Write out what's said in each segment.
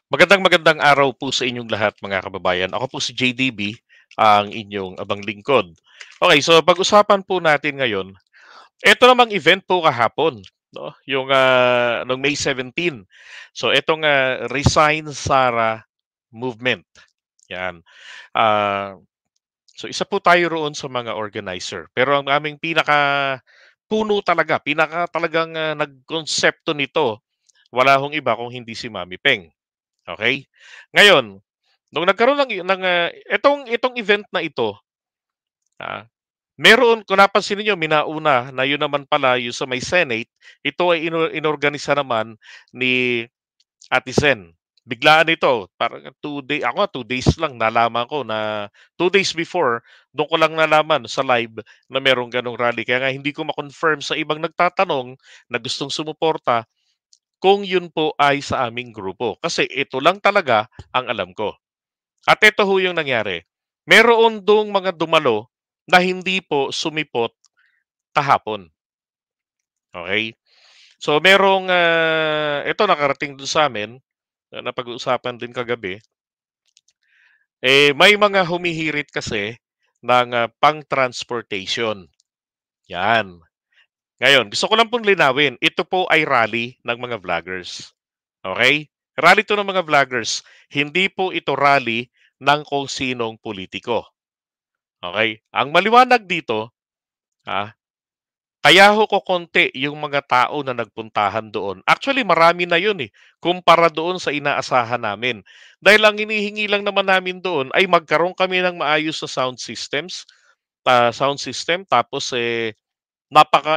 Magandang araw po sa inyong lahat mga kababayan. Ako po si JDB, ang inyong abang lingkod. Okay, so pag-usapan po natin ngayon, ito namang event po kahapon, no? Yung noong May 17. So itong Resign Sara movement. Yan. Ah, so isa po tayo roon sa mga organizer. Pero ang aming pinaka puno talaga, pinaka talagang nagkonsepto nito, wala hong iba kung hindi si Mami Peng. Okay? Ngayon, nung nagkaroon itong event na ito, meron kung napansin niyo minauna na yun naman pala yung sa may Senate, ito ay inorganisa naman ni Ate Zen. Biglaan ito, parang 2 days lang nalaman ko na 2 days before, doon ko lang nalaman sa live na merong ganong rally. Kaya nga hindi ko ma-confirm sa ibang nagtatanong na gustong sumuporta kung yun po ay sa aming grupo. Kasi ito lang talaga ang alam ko. At ito ho yung nangyari. Meron dong mga dumalo na hindi po sumipot kahapon. Okay? So merong, ito nakarating dun sa amin, na pag-uusapan din kagabi, may mga humihirit kasi ng pang-transportation. Yan. Ngayon, gusto ko lang pong linawin, ito po ay rally ng mga vloggers. Okay? Rally to ng mga vloggers. Hindi po ito rally ng kung sinong politiko. Okay? Ang maliwanag dito, ah, kaya ho ko konti yung mga tao na nagpuntahan doon. Actually, marami na yun eh, kumpara doon sa inaasahan namin. Dahil ang hinihingi lang naman namin doon ay magkaroon kami ng maayos na sound system, tapos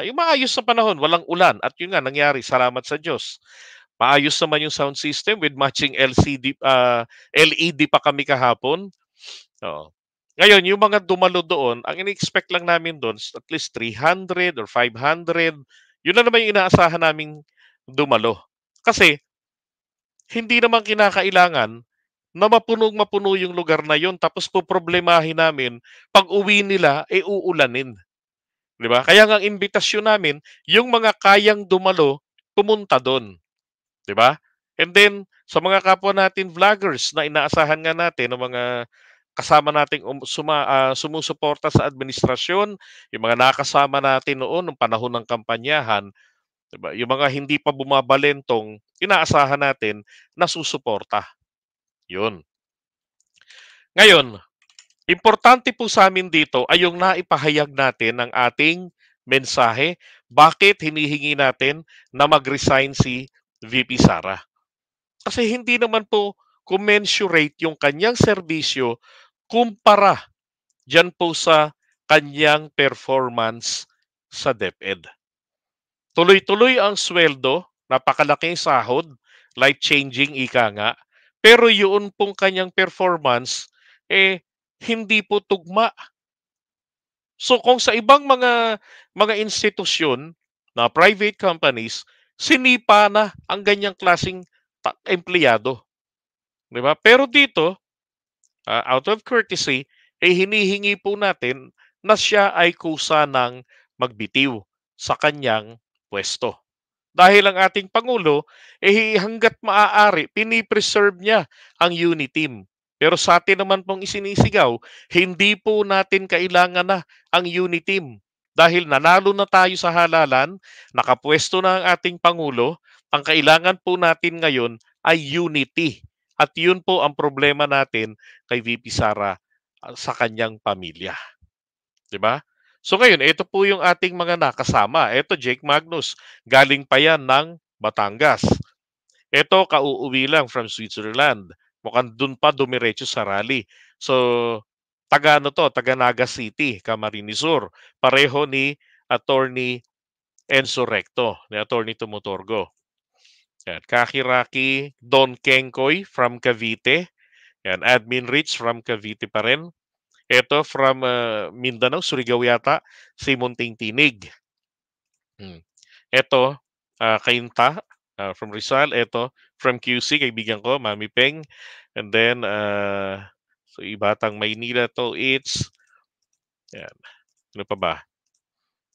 yung maayos na panahon, walang ulan. At yun nga, nangyari, salamat sa Diyos. Maayos naman yung sound system with matching LED pa kami kahapon. Oo. Ngayon, yung mga dumalo doon, ang ini-expect lang namin doon at least 300 or 500. Yun na naman yung inaasahan naming dumalo. Kasi hindi naman kinakailangan na mapuno yung lugar na yun tapos poproblemahin namin pag uwi nila, uulanin. Di ba? Kaya nga ang imbitasyon namin, yung mga kayang dumalo, pumunta doon. Di ba? And then, sa mga kapwa natin vloggers na inaasahan nga natin, ng mga kasama nating sumusuporta sa administrasyon, yung mga nakasama natin noon nung panahon ng kampanyahan, diba? Yung mga hindi pa bumabalentong, inaasahan natin na susuporta. Yun. Ngayon, importante po sa amin dito ay yung naipahayag natin ng ating mensahe. Bakit hinihingi natin na mag-resign si VP Sara? Kasi hindi naman po commensurate yung kanyang serbisyo kumpara diyan po sa kanyang performance sa DepEd. Tuloy-tuloy ang sweldo, napakalaking sahod, life-changing ika nga, pero yun pong kanyang performance, hindi po tugma. So kung sa ibang mga institusyon na private companies, sinipa na ang ganyang klasing empleyado. Di ba? Pero dito, out of courtesy, hinihingi po natin na siya ay kusa ng magbitiw sa kanyang pwesto. Dahil ang ating Pangulo, hanggat maaari, pinipreserve niya ang unity team. Pero sa atin naman pong isinisigaw, hindi po natin kailangan na ang unity team. Dahil nanalo na tayo sa halalan, nakapwesto na ang ating Pangulo, ang kailangan po natin ngayon ay unity. At yun po ang problema natin kay VP Sara sa kanyang pamilya. 'Di ba? So ngayon, ito po yung ating mga nakasama. Ito, Jake Magnus, galing pa yan ng Batangas. Ito, kauuwi lang from Switzerland. Mukhang dun pa dumiretso sa rally. So, taga ano to, taga Naga City, Camarines Sur. Pareho ni Attorney Enzo Recto, ni Attorney Tumutorgo. Yan. Kakiraki Don Kengkoy from Cavite. Yan. Admin Rich from Cavite pa rin. Ito from Mindanao, Surigao yata, si Munting Tinig. Ito, Kainta from Rizal. Ito, from QC, kaibigan ko, Mami Peng. And then, so Ibatang Maynila to, yan, ano pa ba?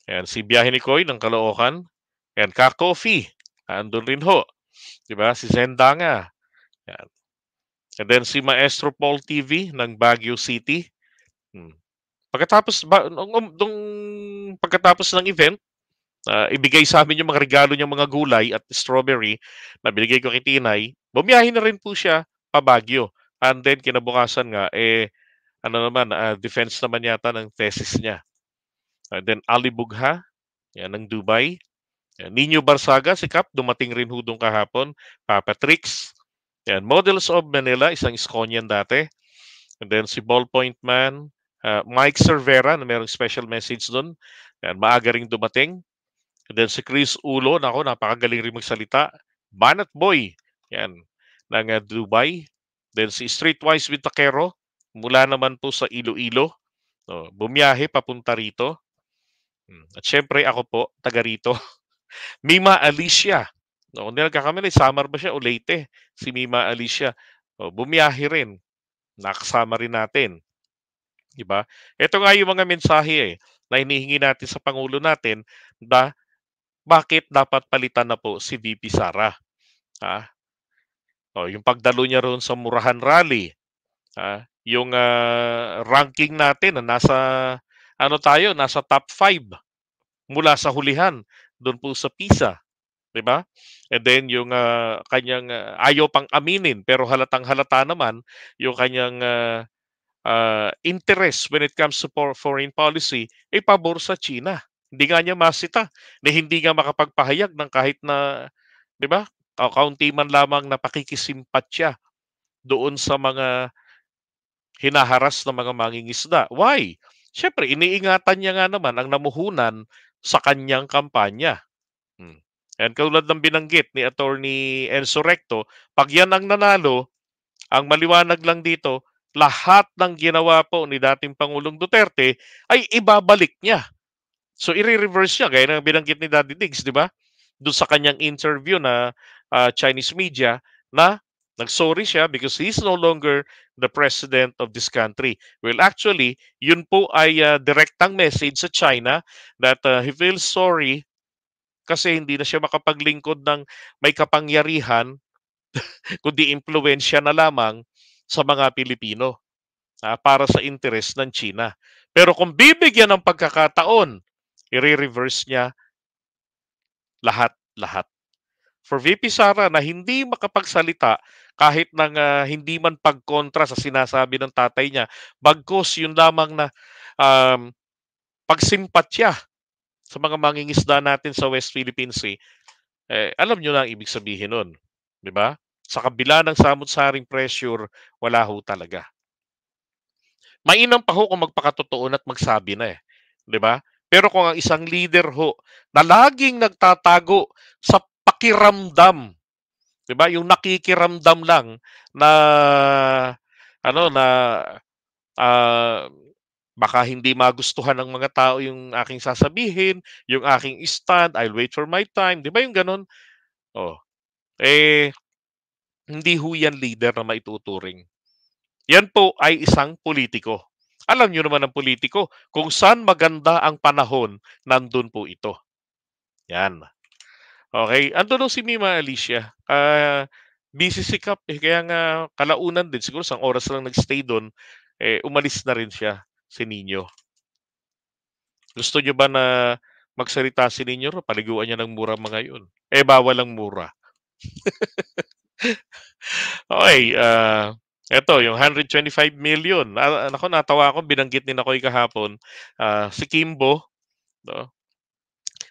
Yan, si Biyahe ni Koy ng Caloocan. Yan, Ka-Coffee, andun rin ho. Diba? Si Zendanga. Yan. And then si Maestro Paul TV ng Baguio City. Hmm. Pagkatapos pagkatapos ng event, ibigay sa amin yung mga regalo niyang mga gulay at strawberry na binigay ko kay Tinay. Bumiyahe na rin po siya pa Baguio. And then kinabukasan nga, ano naman, defense naman yata ng thesis niya. And then Ali Bugha, yan ng Dubai. Yan, Nino Barsaga, si Cap, dumating rin hudong kahapon. Papa Trix. Yan, Models of Manila, isang Sconian dati. And then si Ballpoint Man, Mike Cervera, na mayroong special message doon. Yan, maaga ring dumating. And then si Chris Ulo, nako, napakagaling rin magsalita. Banat Boy, yan, ng Dubai. Then si Streetwise with Takero, mula naman po sa Iloilo. Bumiyahe papunta rito. At syempre ako po, taga rito. Mima Alicia. No, kung di nagkakamali, Samar ba siya o Leyte? Si Mima Alicia. Bumiyahe rin. Nakasama rin natin. Diba? Ito nga yung mga mensahe na hinihingi natin sa Pangulo natin na bakit dapat palitan na po si VP Sara. Yung pagdalo niya roon sa Murahan Rally. Yung ranking natin na nasa top 5 mula sa hulihan doon po sa PISA. 'Di ba? And then yung kanyang ayaw pang aminin pero halatang-halata naman yung kanyang interest when it comes to foreign policy ay pabor sa China. Hindi nga niya masita na hindi nga makapagpahayag ng kahit na, 'di ba? Kaunti man lamang na pakikisimpatya doon sa mga hinaharas ng mga mangingisda. Why? Siyempre, iniingatan niya nga naman ang namuhunan sa kanyang kampanya. And katulad ng binanggit ni Attorney Enzo Recto, pag yan ang nanalo, ang maliwanag lang dito, lahat ng ginawa po ni dating Pangulong Duterte ay ibabalik niya. So i-reverse niya, gaya ng binanggit ni Daddy Diggs, di ba? Doon sa kanyang interview na Chinese media na nag-sorry siya because he's no longer the president of this country. Well, actually, yun po ay direktang message sa China that he feels sorry kasi hindi na siya makapaglingkod ng may kapangyarihan kundi impluwensya na lamang sa mga Pilipino para sa interes ng China. Pero kung bibigyan ng pagkakataon, i-reverse niya lahat-lahat. For VP Sara na hindi makapagsalita kahit nang hindi man pagkontra sa sinasabi ng tatay niya, bagkus yun lamang na pagsimpatya sa mga mangingisda natin sa West Philippine Sea, alam nyo na ang ibig sabihin nun. Di ba? Sa kabila ng samot-saring pressure, wala ho talaga. Mainam pa ho kung magpakatotoo at magsabi na 'di ba? Pero kung ang isang leader ho na laging nagtatago sa pakiramdam, 'di ba? Yung nakikiramdam lang na ano na ah, baka hindi magustuhan ng mga tao yung aking sasabihin, yung aking stand, I'll wait for my time, 'di ba yung gano'n? Oh, eh hindi ho yan leader na maituturing. Yan po ay isang politiko. Alam niyo naman ang politiko, kung saan maganda ang panahon, nandun po ito. Yan. Okay, andun si Mima Alicia. Busy si Kap, kaya nga kalaunan din, siguro isang oras lang nagstay doon, umalis na rin siya, si Nino. Gusto niyo ba na magsalita si Nino? Paliguan niya ng mura mga yun. Bawal ang mura. Okay, eto yung 125 million. Nako, natawa ako, binanggit ni Nakoy kahapon, si Kimbo, no?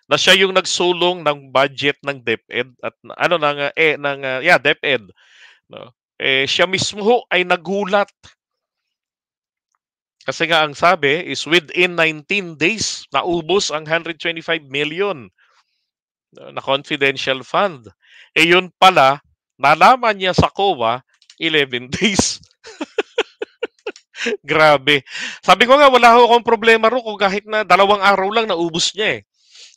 Na siya yung nagsulong ng budget ng DepEd at ano DepEd, no? Siya mismo ho ay nagulat. Kasi nga ang sabi is within 19 days naubos ang 125 million na confidential fund. Yun pala, nalaman niya sa COA 11 days. Grabe. Sabi ko nga, wala ho akong problema ro kung kahit na 2 araw lang naubos niya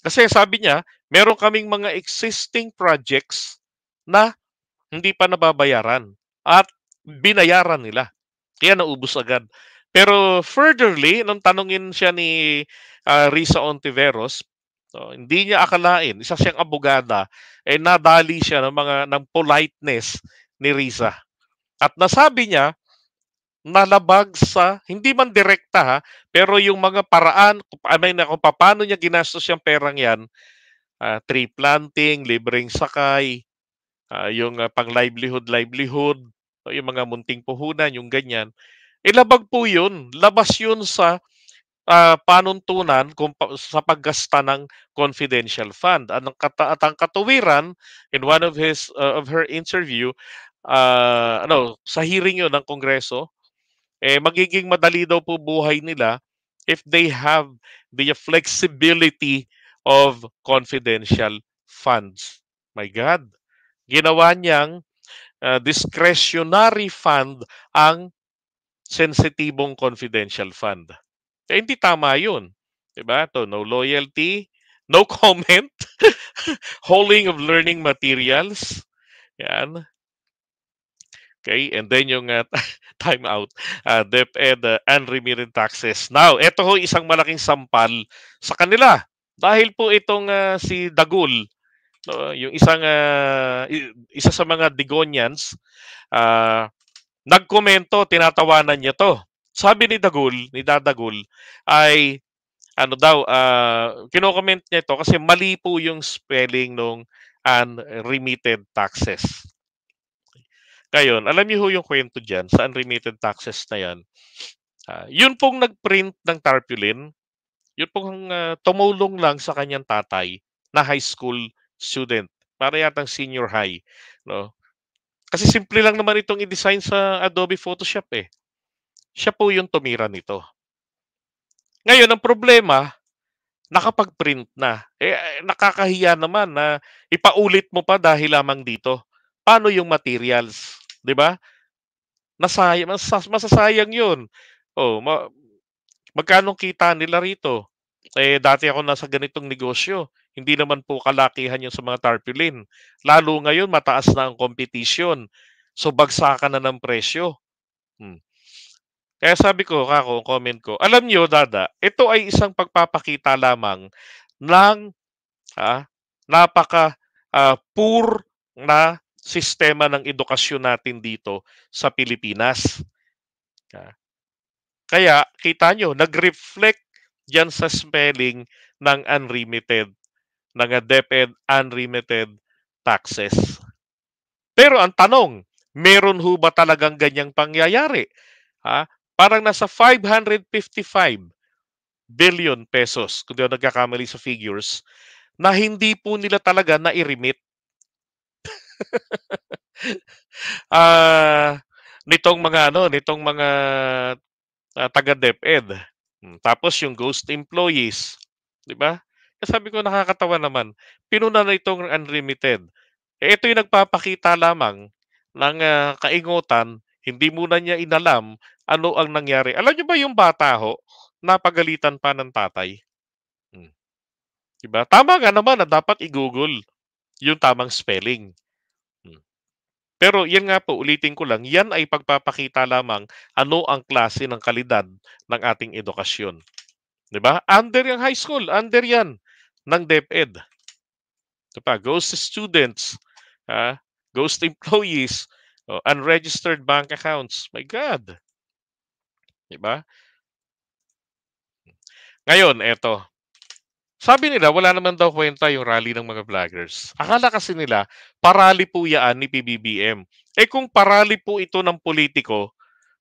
Kasi sabi niya, meron kaming mga existing projects na hindi pa nababayaran at binayaran nila. Kaya naubos agad. Pero furtherly, nung tanungin siya ni Risa Ontiveros, hindi niya akalain, isa siyang abogada, nadali siya ng politeness ni Risa. At nasabi niya, nalabag sa, hindi man direkta ha, pero yung mga paraan, I mean, kung paano niya ginastos yung perang yan, tree planting, libreng sakay, yung pang-livelihood, yung mga munting puhunan, yung ganyan. Ilabag po yun. Labas yun sa panuntunan sa paggasta ng confidential fund. At ang katuwiran, in one of her interview, sa hearing yun ng Kongreso, magiging madali daw po buhay nila if they have the flexibility of confidential funds. My God. Ginawa niyang discretionary fund ang sensitibong confidential fund. Hindi tama yun. Diba? To no loyalty, no comment, holding of learning materials. Yan. Okay, and then yung time out, DepEd unremitted taxes. Now, ito ho isang malaking sampal sa kanila. Dahil po itong si Dagul, no, yung isa sa mga Digonians, uh, nagkomento, tinatawanan niya to. Sabi ni Dadagul, ay ano daw, kino-comment niya ito kasi mali po yung spelling nung unremitted taxes. Ngayon, alam niyo ho yung kwento dyan sa unremitted taxes na yan. Yun pong nag-print ng tarpaulin, yun pong tumulong lang sa kanyang tatay na high school student. Para yatang senior high. No? Kasi simple lang naman itong i-design sa Adobe Photoshop eh. Siya po yung tumira nito. Ngayon, ang problema, nakapag-print na. Nakakahiya naman na ipaulit mo pa dahil lamang dito. Paano yung materials? 'Di ba? Masasayang yun. Oh, magkano kita nila rito? Dati ako nasa ganitong negosyo. Hindi naman po kalakihan yung sa mga tarpaulin. Lalo ngayon, mataas na ang competition. So, bagsakan na ng presyo. Hmm. Kaya sabi ko, comment ko, alam nyo, Dada, ito ay isang pagpapakita lamang ng napaka poor na sistema ng edukasyon natin dito sa Pilipinas. Kaya, kita nyo, nag-reflect dyan sa spelling ng unremitted, ng DepEd unremitted taxes. Pero ang tanong, meron ho ba talagang ganyang pangyayari? Parang nasa 555 billion pesos, kung di ako nagkakamali sa figures, na hindi po nila talaga na-remit. Nitong mga taga DepEd. Tapos yung ghost employees, 'di ba? Sabi ko nakakatawa naman. Pinuna na itong unlimited. Ito yung nagpapakita lamang ng kaingutan, hindi muna niya inalam ano ang nangyari. Alam niyo ba yung bata ho, napagalitan pa ng tatay? 'Di ba? Tama nga naman na dapat i-Google yung tamang spelling. Pero yan nga po, ulitin ko lang, yan ay pagpapakita lamang ano ang klase ng kalidad ng ating edukasyon. 'Di ba? Under yung high school, under yan ng DepEd. Ito pa, ghost students, ghost employees, unregistered bank accounts. My God. 'Di ba? Ngayon, eto. Sabi nila, wala naman daw kwenta yung rally ng mga vloggers. Akala kasi nila, parali po yan ni PBBM. Kung parali po ito ng politiko,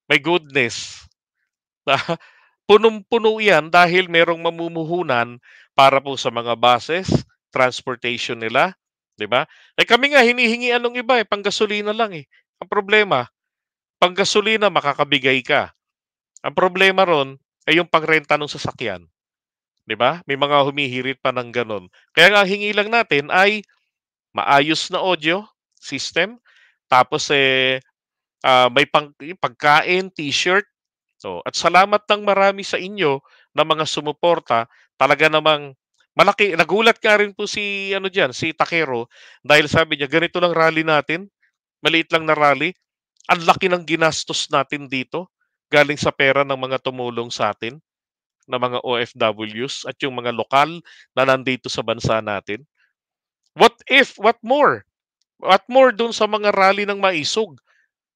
my goodness, punong-puno yan dahil merong mamumuhunan para po sa mga buses, transportation nila, 'di ba? Kami nga hinihingian ng iba panggasolina lang eh. Ang problema, panggasolina makakabigay ka. Ang problema ron ay yung pagrenta ng sasakyan, 'di ba? May mga humihirit pa ng ganon. Kaya nga hingi lang natin ay maayos na audio system, tapos may pagkain, t-shirt. So, at salamat ng marami sa inyo na mga sumuporta. Talaga namang malaki. Nagulat nga rin po si si Takero dahil sabi niya ganito lang rally natin. Maliit lang na rally. Ang laki ng ginastos natin dito galing sa pera ng mga tumulong sa atin na mga OFWs at yung mga lokal na nandito sa bansa natin. What more? What more dun sa mga rally ng maisog?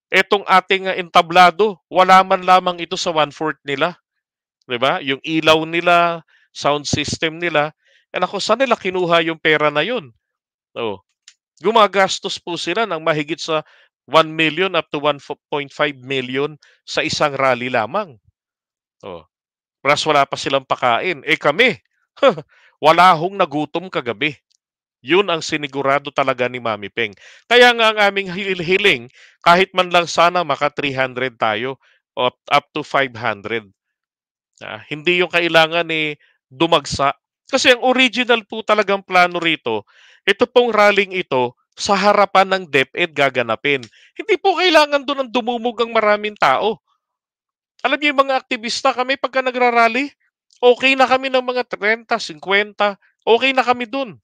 Etong ating entablado, wala man lamang ito sa 1/4 nila, 'di ba? Yung ilaw nila, sound system nila, naku, saan nila kinuha yung pera na yun? Oh, gumagastos po sila ng mahigit sa 1 million up to 1.5 million sa isang rally lamang. Oh, plus wala pa silang pakain. Kami, wala hong nagutom kagabi. Yun ang sinigurado talaga ni Mami Peng. Kaya nga ang aming hiling, kahit man lang sana maka 300 tayo, up to 500. Hindi yung kailangan dumagsa. Kasi ang original po talagang plano rito, ito pong rallying ito, sa harapan ng DepEd gaganapin. Hindi po kailangan doon ang dumumog ang maraming tao. Alam niyo yung mga aktivista, kami pagka nagrarally, okay na kami ng mga 30, 50, okay na kami doon.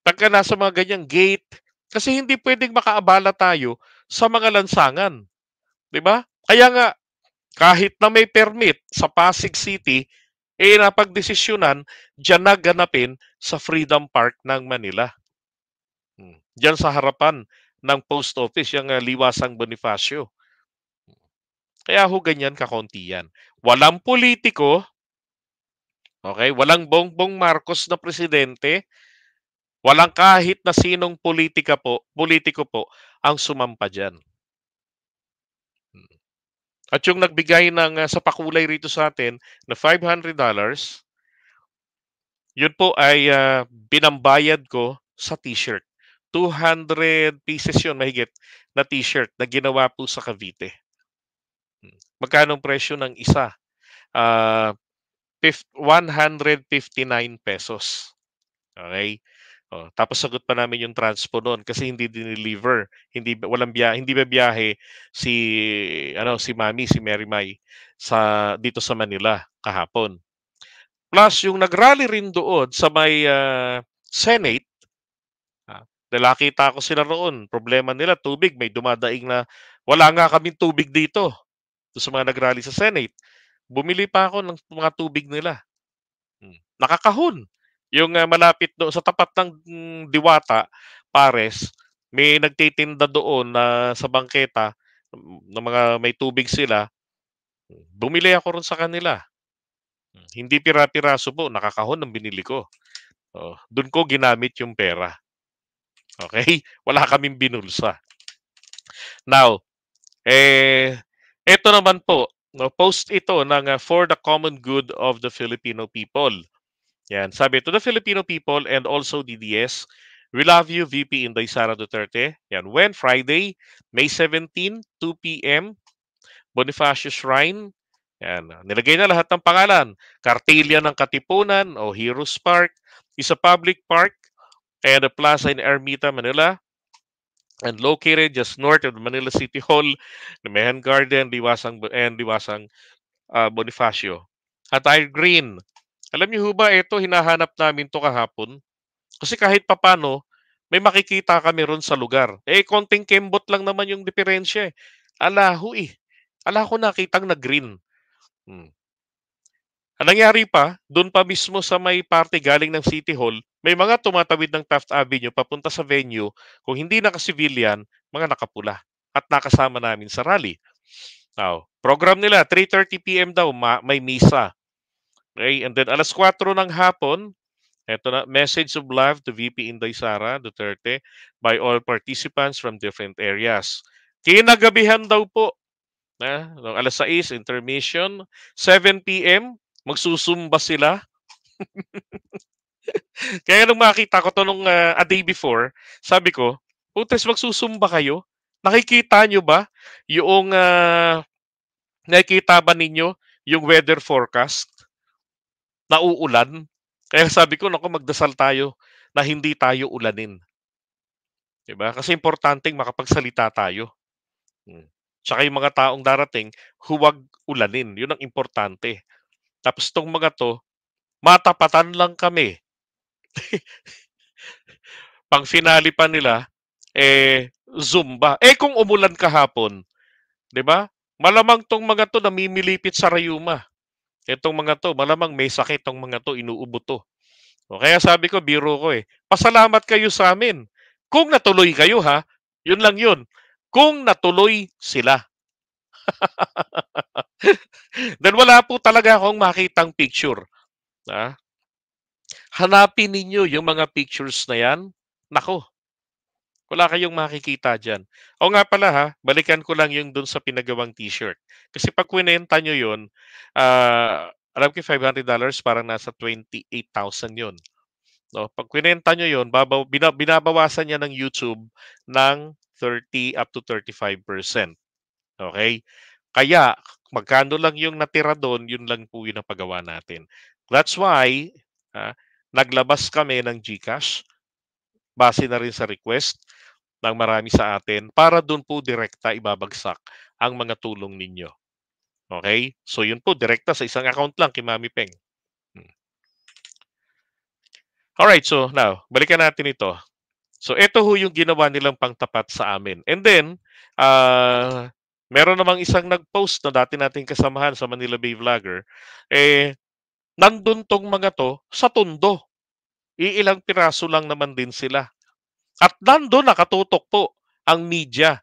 Pagka nasa mga ganyang gate, kasi hindi pwedeng makaabala tayo sa mga lansangan. 'Di ba? Kaya nga, kahit na may permit sa Pasig City, napagdesisyonan, diyan na ganapin sa Freedom Park ng Manila. Diyan sa harapan ng post office, yung Liwasang Bonifacio. Kaya ho ganyan kakonti yan. Walang politiko, okay? Walang Bongbong Marcos na presidente, walang kahit na sinong politiko po ang sumampa diyan. At yung nagbigay ng sa pakulay rito sa atin na $500, yun po ay binambayad ko sa t-shirt. 200 pieces yun mahigit na t-shirt na ginawa po sa Cavite. Magkano ang presyo ng isa? 159 pesos. Okay? Tapos sagot pa namin yung transpo noon kasi hindi dineliver, hindi biyahe si Mami, si Mary May dito sa Manila kahapon. Plus yung nagrally rin doon sa may Senate, nakita ko sila roon. Problema nila tubig, may dumadaing na wala nga kaming tubig dito. Sa mga nagrally sa Senate, bumili pa ako ng mga tubig nila. Nakakahon. Yung malapit doon sa tapat ng Diwata, Pares, may nagtitinda doon na sa bangketa ng mga may tubig sila. Bumili ako ron sa kanila. Hindi pira-piraso po, nakakahon ang binili ko. Doon ko ginamit yung pera. Okay? Wala kaming binulsa. Now, ito naman po, no, post ito ng For the Common Good of the Filipino People. Yan, sabi, to the Filipino people and also DDS, we love you, VP Inday Sara Duterte. Yan, when Friday, May 17, 2 p.m., Bonifacio Shrine. Yan, nilagay na lahat ng pangalan. Kartilya ng Katipunan o Heroes Park is a public park and a plaza in Ermita, Manila, and located just north of the Manila City Hall, Mehan Garden, Liwasang Bonifacio. At Green. Alam niyo ho ba, ito hinahanap namin to kahapon. Kasi kahit papano, may makikita kami ron sa lugar. Konting kembot lang naman yung diferensya. Alaho eh. Ala ko nakitang na green. Ang nangyari pa, doon pa mismo sa may party galing ng City Hall, may mga tumatawid ng Taft Avenue papunta sa venue, kung hindi naka-civilian, mga nakapula. At nakasama namin sa rally. Now, program nila, 3:30 p.m. daw, may misa. Okay? And then alas 4 ng hapon, eto na, message of love to VP Inday Sara Duterte by all participants from different areas. Kinagabihan daw po, alas 6, intermission, 7 p.m., magsusumba sila. Kaya nung makita ko to nung a day before, sabi ko, Putes, magsusumba kayo? Nakikita nyo ba yung nakikita ba ninyo yung weather forecast? Nauulan? Kaya sabi ko, naku, magdasal tayo na hindi tayo ulanin. Diba? Kasi importanteng makapagsalita tayo. Tsaka yung mga taong darating, huwag ulanin. Yun ang importante. Tapos tong mga to, matapatan lang kami. Pang finale pa nila, Zumba. Kung umulan kahapon, di ba? Malamang tong mga to namimilipit sa rayuma. Itong mga to, malamang may sakit tong mga to, inuubo to. Kaya sabi ko, biro ko pasalamat kayo sa amin. Kung natuloy kayo ha, yun lang yun. kung natuloy sila. Then wala po talaga akong makitang picture. Ah, hanapin ninyo yung mga pictures na yan. Nako, wala kayong makikita diyan. O nga pala ha, balikan ko lang yung dun sa pinagawang t-shirt. Kasi pag kwinenta nyo yun, alam ko $500 parang nasa 28,000 yun. No, pag kwinenta nyo yun, binabawasan niya ng YouTube ng 30 up to 35%. Okay? Kaya, magkano lang yung natira doon, yun lang po yung napagawa natin. That's why, ah, naglabas kami ng GCash, base na rin sa request ng marami sa atin, para doon po direkta ibabagsak ang mga tulong ninyo. Okay? So yun po, direkta sa isang account lang kay Mami Peng. Hmm. Alright, so now, balikan natin ito. So ito ho yung ginawa nilang pangtapat sa amin. And then, meron namang isang nag-post na dati nating kasamahan sa Manila Bay Vlogger, nandun tong mga to sa Tondo. Iilang piraso lang naman din sila. At nandun nakatutok po ang media,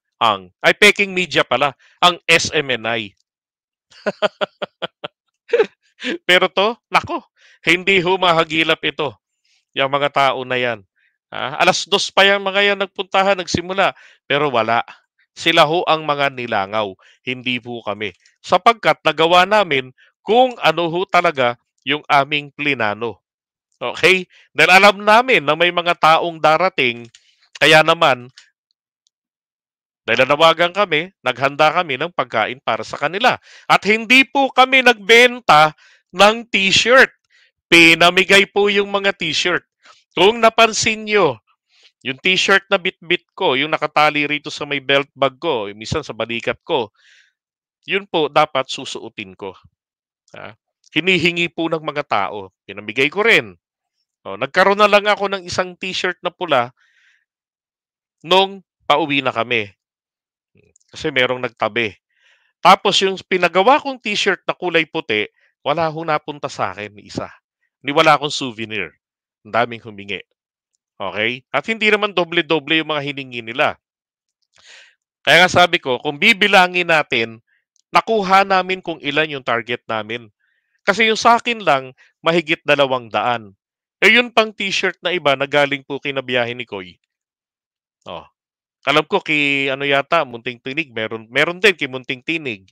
Peking Media pala, ang SMNI. Pero to, nako, hindi humahagilap ito, yung mga tao na yan. 2:00 pa yung mga yan nagpuntahan, nagsimula, pero wala. Sila ho ang mga nilangaw, hindi po kami. Sapagkat nagawa namin kung ano ho talaga yung aming plinano. Okay? Dahil alam namin na may mga taong darating, kaya naman, dahil nanawagan kami, naghanda kami ng pagkain para sa kanila. At hindi po kami nagbenta ng t-shirt. Pinamigay po yung mga t-shirt. Kung napansin nyo, yung t-shirt na bit-bit ko, yung nakatali rito sa may belt bag ko, yung minsan sa balikat ko, yun po dapat susuotin ko. Hinihingi po ng mga tao. Pinamigay ko rin. Nagkaroon na lang ako ng isang t-shirt na pula nung pauwi na kami. Kasi merong nagtabi. Tapos yung pinagawa kong t-shirt na kulay puti, wala ho napunta sa akin ni isa. Ni wala akong souvenir. Ang daming humingi. Okay? At hindi naman doble-doble yung mga hiningi nila. Kaya nga sabi ko, kung bibilangin natin, nakuha namin kung ilan yung target namin. Kasi yung sa akin lang, mahigit 200. Yun pang t-shirt na iba na galing po kinabiyahe ni Koy. Oh. Alam ko ano yata, Munting Tinig, meron din kay Munting Tinig.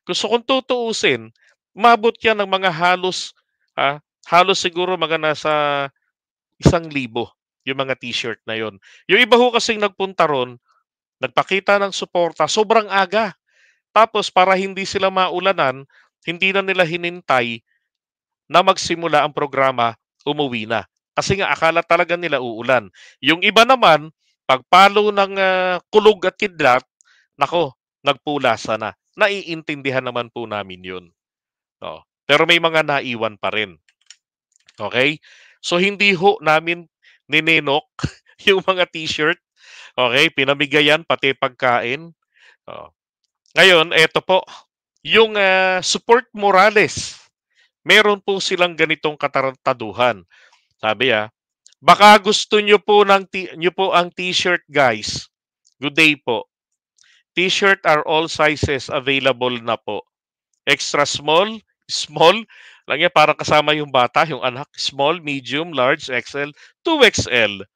Gusto kong tutuusin, umabot yan ng mga halos siguro mga nasa 1,000 yung mga t-shirt na yon. Yung iba ho kasing nagpunta ron, nagpakita ng suporta, sobrang aga. Tapos para hindi sila maulanan, hindi na nila hinintay na magsimula ang programa, umuwi na. Kasi nga akala talaga nila uulan. Yung iba naman, pagpalo ng kulog at kidlat, nako, nagpulasa na. Naiintindihan naman po namin yun. No. Pero may mga naiwan pa rin. Okay? So hindi ho namin ninenok yung mga t-shirt. Okay? Pinamigayan pati pagkain. Oh. Ngayon, eto po. Yung support Morales. Meron po silang ganitong katarantaduhan. Sabi baka gusto nyo po, nyo po ang t-shirt guys. Good day po. T-shirt are all sizes available na po. Extra small, small, lang yan parang kasama yung bata, yung anak, small, medium, large, XL, 2XL.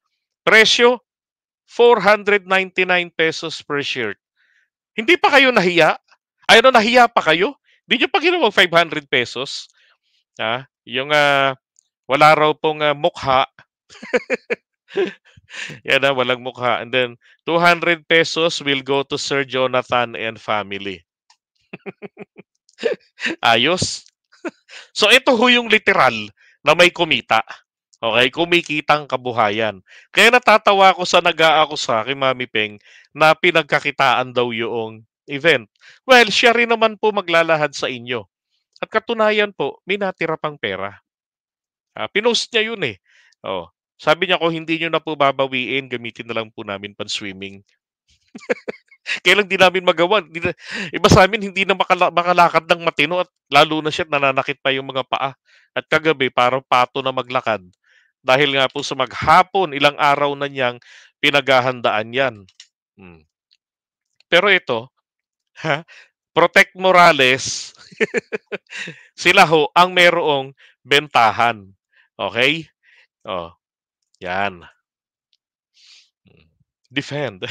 Presyo, 499 pesos per shirt. Hindi pa kayo nahiya? Ay, nahiya pa kayo? Hindi nyo pa ginawang 500 pesos? Yung wala raw pong mukha. Yan walang mukha. And then, 200 pesos will go to Sir Jonathan and family. Ayos. So, ito ho yung literal na may kumita. Okay? Kumikitang kabuhayan. Kaya natatawa ko sa nag-aakusa kay Mami Peng na pinagkakitaan daw yung event. Well, siya rin naman po maglalahad sa inyo. At katunayan po, may natira pang pera. Pinost niya yun eh. Sabi niya, kung hindi nyo na po babawiin, gamitin na lang po namin pan-swimming. Kaya lang di namin magawa. Iba sa amin, hindi na makalakad ng matino at lalo na siya, nananakit pa yung mga paa. At kagabi, parang pato na maglakad. Dahil nga po sa maghapon, ilang araw na niyang pinaghahandaan yan. Pero ito, ha, Protect Morales, sila ho ang merong bentahan. Okay? Oh, yan. Defend.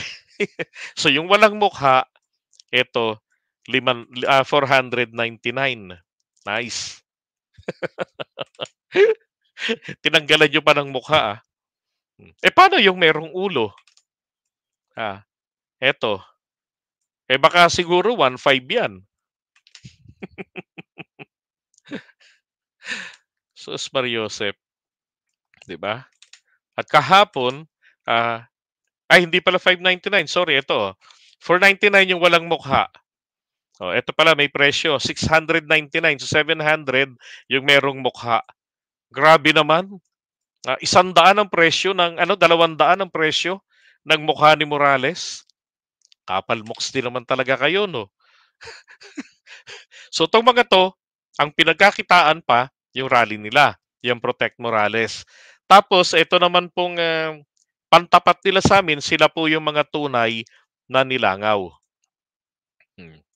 So yung walang mukha, ito, 499. Nice. Tinanggalan nyo pa ng mukha, ah. Paano yung merong ulo? Eto. Baka siguro 1.5 yan. Sus Mariosep, 'di ba? At kahapon, hindi pala 599, sorry, ito. 499 yung walang mukha. Ito pala may presyo, 699 so 700 yung merong mukha. Grabe naman. 100 ang presyo ng 200 ang presyo ng mukha ni Morales. Kapal moks din naman talaga kayo, no? So tong mga to, ang pinagkakitaan pa yung rally nila, yung Protect Morales. Tapos ito naman pong pantapat nila sa amin, sila po yung mga tunay na nilangaw.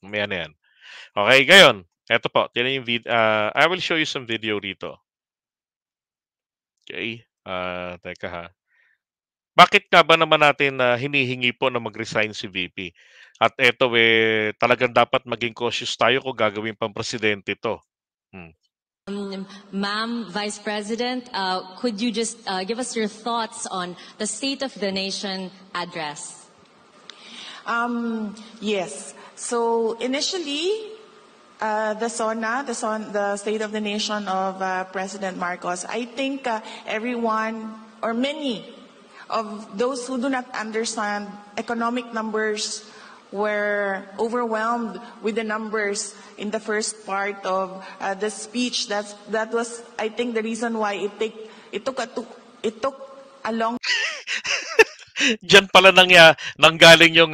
Mamaya na yan. Okay, ngayon, eto po, tinan yung I will show you some video rito. Okay, teka ha. Bakit nga ba naman natin hinihingi po na mag-resign si VP? At eto talagang dapat maging cautious tayo kung gagawin pang presidente to. Ma'am, Vice President, could you just give us your thoughts on the State of the Nation address? Yes. So initially, the State of the Nation of President Marcos, I think everyone or many of those who do not understand economic numbers were overwhelmed with the numbers in the first part of the speech. That was, I think, the reason why it took a long. Diyan pala nanggaling yung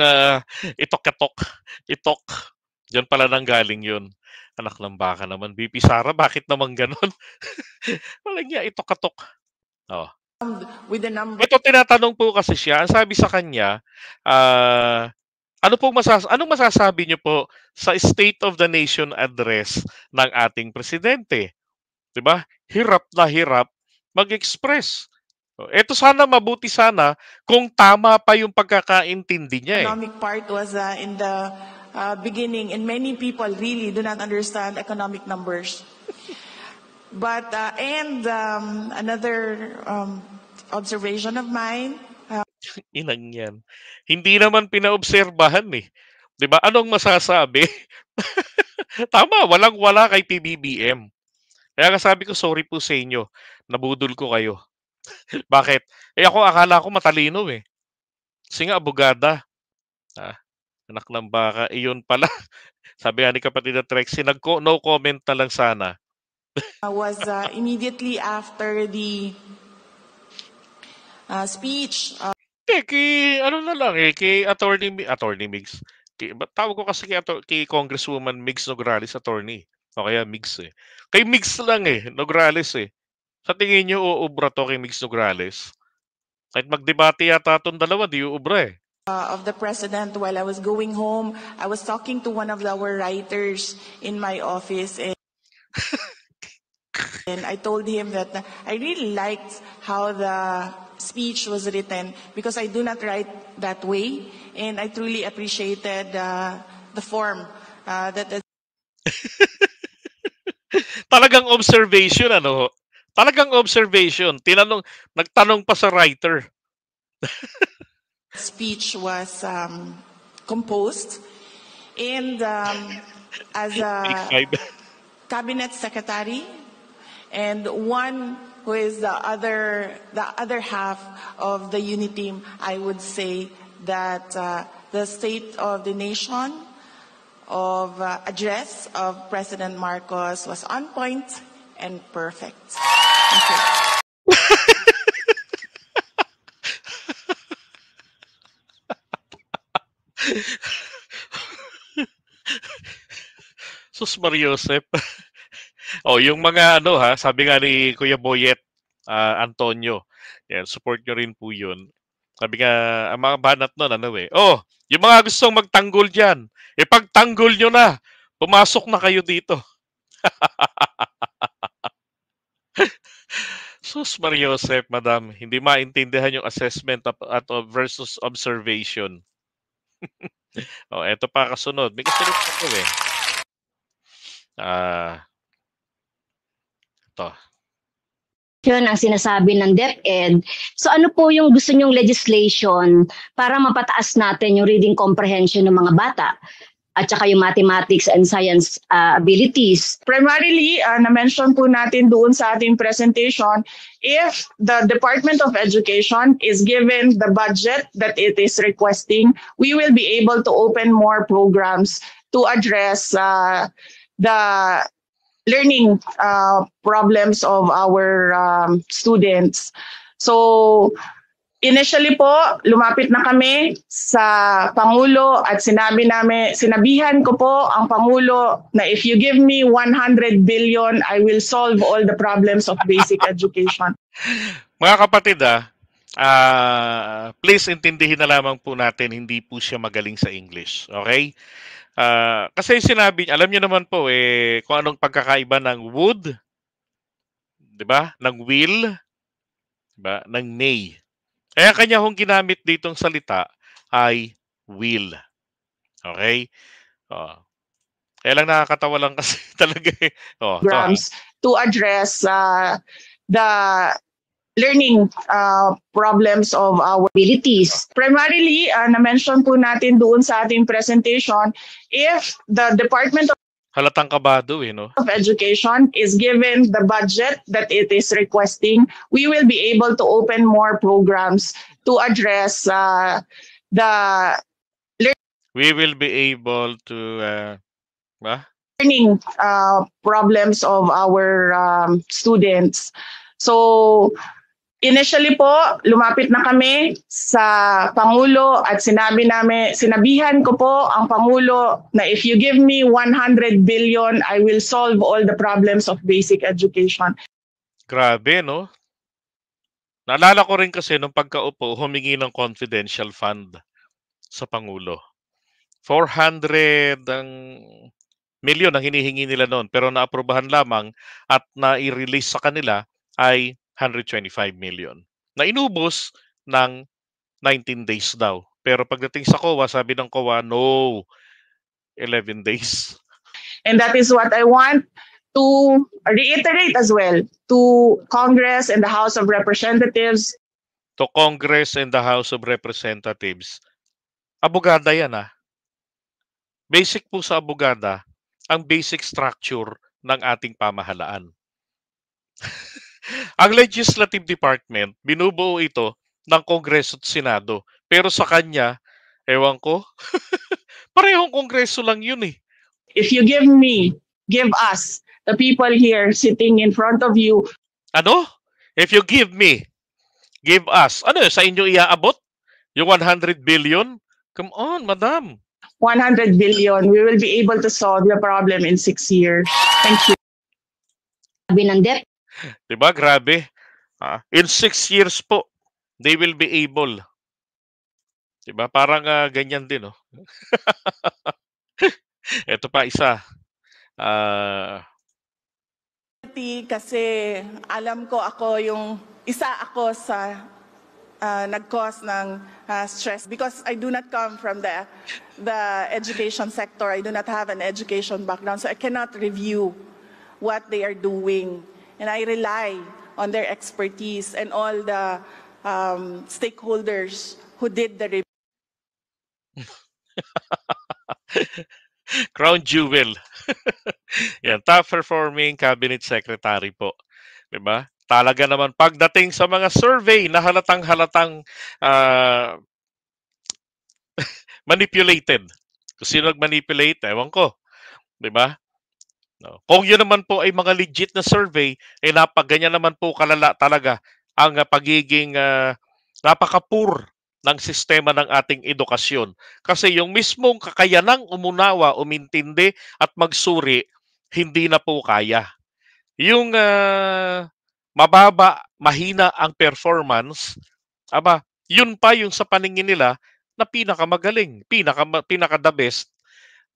itok. Diyan pala nanggaling yun. Anak ng baka naman. BP Sara, bakit naman ganon? Walang niya, itok-katok. With the number. Ito tinatanong po kasi siya, ang sabi sa kanya, anong masasabi niyo po sa State of the Nation address ng ating presidente? 'Di ba? Hirap na hirap mag-express. Ito sana mabuti sana kung tama pa yung pagkakaintindi niya Economic part was in the beginning, and many people really do not understand economic numbers. But another observation of mine. Inang yan. Hindi naman pinaobserbahan eh. 'Di ba? Anong masasabi? Tama, walang-wala kay PBBM. Kaya nga sabi ko, sorry po sa inyo. Nabudol ko kayo. Bakit? Ako akala ko matalino eh. Kasi nga abogada. Anak ng baka, iyon pala. Sabi nga ni kapatid na Trexie, no comment na lang sana. Was immediately after the speech. Kay Attorney Migs. Tawag ko kasi kay Congresswoman Migs Nograles, attorney. O kaya Migs eh. Kay Migs lang eh, Nograles eh. Sa tingin niyo uubra to kay Migs Nograles? Kahit magdebate yata itong dalawa, di uubra eh. Of the president, while I was going home, I was talking to one of our writers in my office, and I told him that I really liked how the speech was written because I do not write that way, and I truly appreciated the form that. Talagang observation, ano? Talagang observation. Nagtanong pa sa writer. Speech was composed, and as a cabinet secretary, and one who is the other half of the unit team, I would say that the State of the Nation of address of President Marcos was on point and perfect. Thank you. Sus Mariosep. Yung mga sabi nga ni Kuya Boyet Antonio, yan, support nyo rin po yun. Sabi nga, ang mga banat nun, Yung mga gustong magtanggol dyan, pagtanggol nyo na, pumasok na kayo dito. Sus Mariosep, madam, hindi maintindihan yung assessment at versus observation. Eto pa kasunod. May kasunod pa to eh. Ito. Yun ang sinasabi ng DepEd. So ano po yung gusto nyong legislation para mapataas natin yung reading comprehension ng mga bata at saka yung mathematics and science abilities? Primarily, na-mention po natin doon sa ating presentation, if the Department of Education is given the budget that it is requesting, we will be able to open more programs to address the learning problems of our students. So, initially po, lumapit na kami sa Pangulo at sinabihan ko po ang Pangulo na if you give me 100 billion, I will solve all the problems of basic education. Mga kapatid, please intindihin na lamang po natin, hindi po siya magaling sa English. Okay? Kasi sinabi, alam niyo naman po kung anong pagkakaiba ng would, 'di ba? Ng will, 'di ba? Ng may. Kaya kanya hong ginamit ditong salita ay will. Okay? Kaya lang nakakatawa lang kasi talaga programs to address the learning problems of our abilities. Primarily, na-mention po natin doon sa ating presentation, if the Department Halatang kabado no? of Education is given the budget that it is requesting, we will be able to open more programs to address we will be able to learning problems of our students. So, initially po, lumapit na kami sa Pangulo at sinabihan ko po ang Pangulo na if you give me 100 billion, I will solve all the problems of basic education. Grabe, no? Naalala ko rin kasi nung pagkaupo, humingi ng confidential fund sa Pangulo. 400 million ang hinihingi nila noon, pero naaprubahan lamang at na-release sa kanila ay 125 million. Na inubos ng 19 days daw. Pero pagdating sa COA, sabi ng COA, no, 11 days. And that is what I want to reiterate as well to Congress and the House of Representatives. To Congress and the House of Representatives. Abogada yan Basic po sa abogada, ang basic structure ng ating pamahalaan. Ang Legislative Department, binubuo ito ng Kongreso at Senado. Pero sa kanya, ewan ko, parehong Kongreso lang yun If you give us, the people here sitting in front of you. Ano? If you give me, give us. Ano sa inyo iaabot? Yung 100 billion? Come on, madam. 100 billion, we will be able to solve the problem in 6 years. Thank you. Sabi ng DepEd. Diba? Grabe. In 6 years po, they will be able. Diba? Parang ganyan din, Ito pa isa. Kasi alam ko isa ako sa nag-cause ng stress because I do not come from the education sector. I do not have an education background, so I cannot review what they are doing. And I rely on their expertise and all the stakeholders who did the review. Crown jewel. Yan, top performing cabinet secretary po. Diba? Talaga naman pagdating sa mga survey na halatang manipulated. Kung sino nag-manipulate, ewan ko. Diba? No. Kung yun naman po ay mga legit na survey, ganyan naman po kalala talaga ang pagiging napaka-poor ng sistema ng ating edukasyon. Kasi yung mismong kakayanang umunawa, umintindi at magsuri, hindi na po kaya. Yung mababa, mahina ang performance, yun pa yung sa paningin nila, na pinakamagaling, pinaka-the best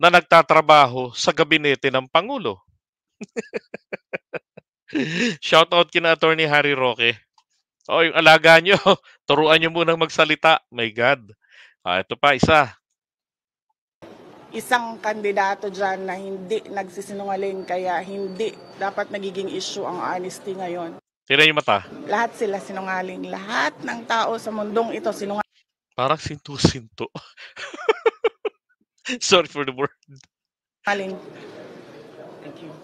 na nagtatrabaho sa gabinete ng Pangulo. Shoutout kina Attorney Harry Roque. O, yung alaga nyo, turuan nyo munang magsalita. My God. Ito pa, isa. Isang kandidato dyan na hindi nagsisinungaling, kaya hindi dapat nagiging issue ang honesty ngayon. Tingnan yung mata. Lahat sila sinungaling. Lahat ng tao sa mundong ito sinungaling. Parang sinto-sinto. Sorry for the word. Thank you.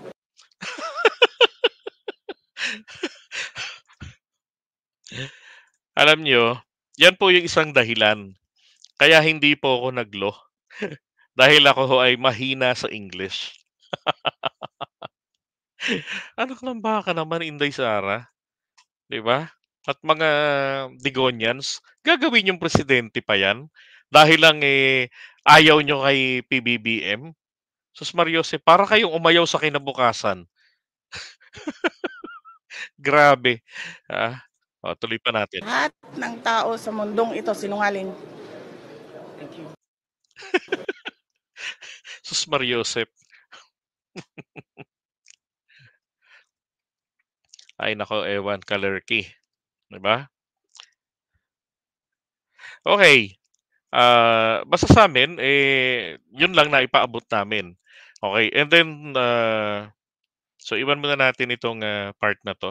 Alam nyo, yan po yung isang dahilan. Kaya hindi po ako nag-law. Dahil ako ay mahina sa English. Anak ng baka naman, Inday Sara. Di ba? At mga Digonians, gagawin yung presidente pa yan. Dahil lang ayaw nyo kay PBBM. Sus Mariose, para kayong umayaw sa kinabukasan. Grabe. Tuloy pa natin. Lahat ng tao sa mundong ito sinungaling. Thank you. Sus Mariosep. Ay nako, ewan, Kalerki. Diba? Okay. Basta sa amin, yun lang na ipaabot namin. Okay, and then, so iwan muna natin itong part na to.